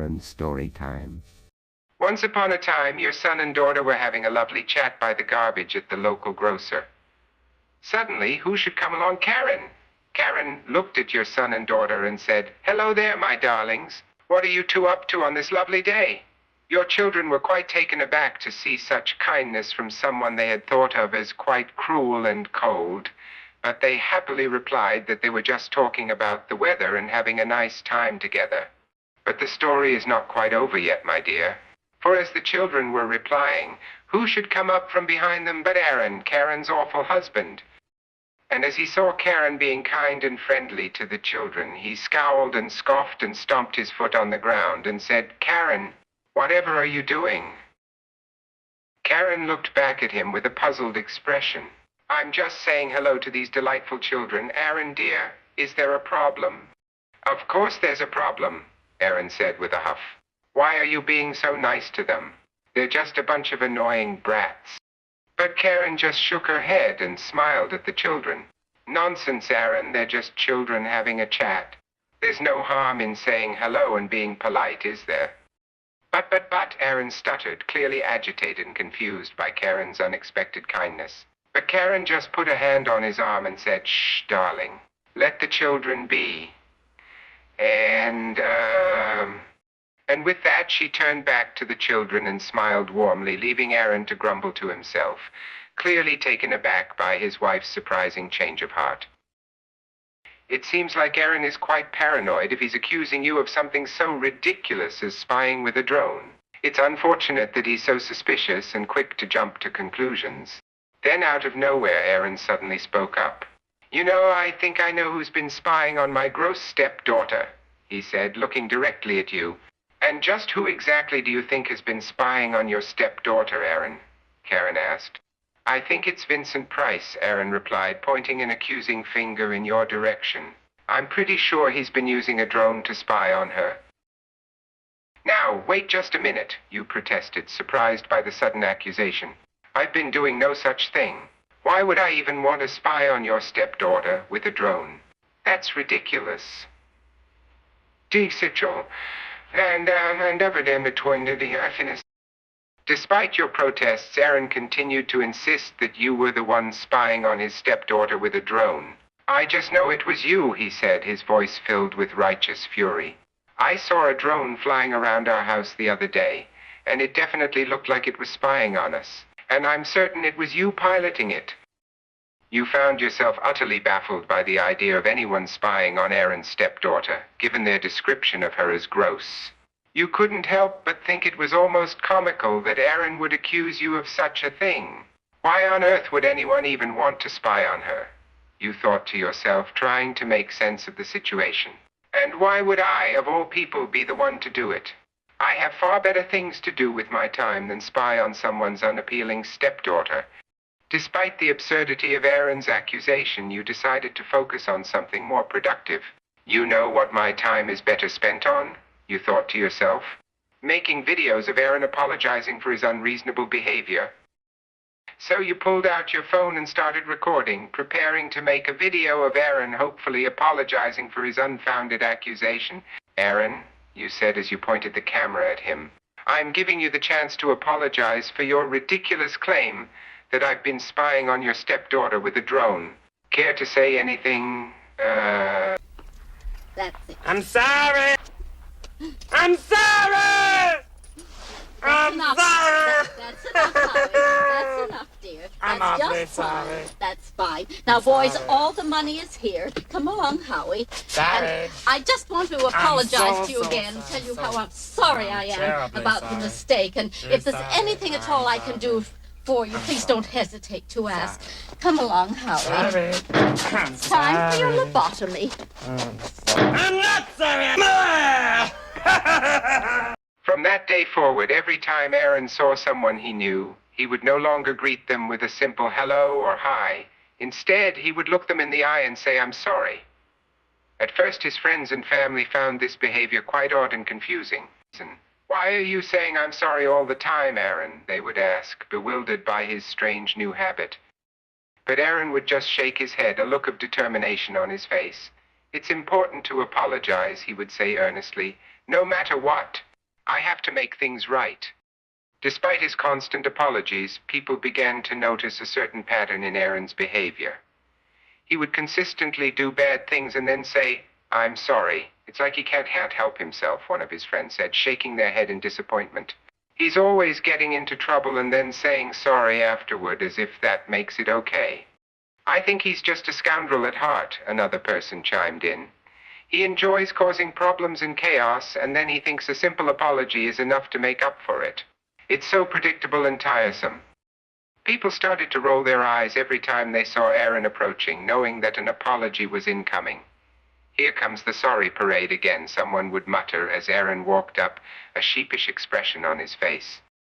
Aaron's story time. Once upon a time, your son and daughter were having a lovely chat by the garbage at the local grocer. Suddenly, who should come along? Karen. Karen looked at your son and daughter and said, "Hello there, my darlings. What are you two up to on this lovely day?" Your children were quite taken aback to see such kindness from someone they had thought of as quite cruel and cold, but they happily replied that they were just talking about the weather and having a nice time together. But the story is not quite over yet, my dear. For as the children were replying, who should come up from behind them but Aaron, Karen's awful husband. And as he saw Karen being kind and friendly to the children, he scowled and scoffed and stomped his foot on the ground and said, "Karen, whatever are you doing?" Karen looked back at him with a puzzled expression. "I'm just saying hello to these delightful children. Aaron, dear, is there a problem?" "Of course there's a problem," Aaron said with a huff. "Why are you being so nice to them? They're just a bunch of annoying brats." But Karen just shook her head and smiled at the children. "Nonsense, Aaron, they're just children having a chat. There's no harm in saying hello and being polite, is there?" But, Aaron stuttered, clearly agitated and confused by Karen's unexpected kindness. But Karen just put a hand on his arm and said, "Shh, darling, let the children be." And with that, she turned back to the children and smiled warmly, leaving Aaron to grumble to himself, clearly taken aback by his wife's surprising change of heart. It seems like Aaron is quite paranoid if he's accusing you of something so ridiculous as spying with a drone. It's unfortunate that he's so suspicious and quick to jump to conclusions. Then out of nowhere, Aaron suddenly spoke up. "You know, I think I know who's been spying on my gross stepdaughter," he said, looking directly at you. "And just who exactly do you think has been spying on your stepdaughter, Aaron?" Karen asked. "I think it's Vincent Price," Aaron replied, pointing an accusing finger in your direction. "I'm pretty sure he's been using a drone to spy on her." "Now, wait just a minute," you protested, surprised by the sudden accusation. "I've been doing no such thing. Why would I even want to spy on your stepdaughter with a drone? That's ridiculous." Despite your protests, Aaron continued to insist that you were the one spying on his stepdaughter with a drone. "I just know it was you," he said, his voice filled with righteous fury. "I saw a drone flying around our house the other day, and it definitely looked like it was spying on us. And I'm certain it was you piloting it." You found yourself utterly baffled by the idea of anyone spying on Aaron's stepdaughter, given their description of her as gross. You couldn't help but think it was almost comical that Aaron would accuse you of such a thing. Why on earth would anyone even want to spy on her? You thought to yourself, trying to make sense of the situation. And why would I, of all people, be the one to do it? I have far better things to do with my time than spy on someone's unappealing stepdaughter. Despite the absurdity of Aaron's accusation, you decided to focus on something more productive. "You know what my time is better spent on?" you thought to yourself. "Making videos of Aaron apologizing for his unreasonable behavior." So you pulled out your phone and started recording, preparing to make a video of Aaron hopefully apologizing for his unfounded accusation. "Aaron," you said as you pointed the camera at him, "I'm giving you the chance to apologize for your ridiculous claim that I've been spying on your stepdaughter with a drone. Care to say anything? That's it. I'm sorry! I'm sorry! That's I'm enough. sorry! That's enough, Howie. That's enough, dear. I'm That's awfully just fine. sorry. That's fine. Now, boys, sorry. all the money is here. Come along, Howie. Sorry. And I just want to apologize so, to you so again and sorry, tell you so- how I'm sorry I am terribly about the sorry. mistake. And You're if there's sorry. anything at all I can do for you, please don't hesitate to ask. Come along, Howie. Sorry. I'm Time sorry. for your lobotomy. I'm not sorry! From that day forward, every time Aaron saw someone he knew, he would no longer greet them with a simple hello or hi. Instead, he would look them in the eye and say, "I'm sorry." At first, his friends and family found this behavior quite odd and confusing. "Why are you saying I'm sorry all the time, Aaron?" they would ask, bewildered by his strange new habit. But Aaron would just shake his head, a look of determination on his face. "It's important to apologize," he would say earnestly, "no matter what. I have to make things right. Despite his constant apologies, people began to notice a certain pattern in Aaron's behavior. He would consistently do bad things and then say, "I'm sorry." It's like he can't help himself, one of his friends said, shaking their head in disappointment. He's always getting into trouble and then saying sorry afterward as if that makes it okay. I think he's just a scoundrel at heart, another person chimed in. He enjoys causing problems and chaos, and then he thinks a simple apology is enough to make up for it. It's so predictable and tiresome. People started to roll their eyes every time they saw Aaron approaching, knowing that an apology was incoming. "Here comes the sorry parade again," someone would mutter as Aaron walked up, a sheepish expression on his face.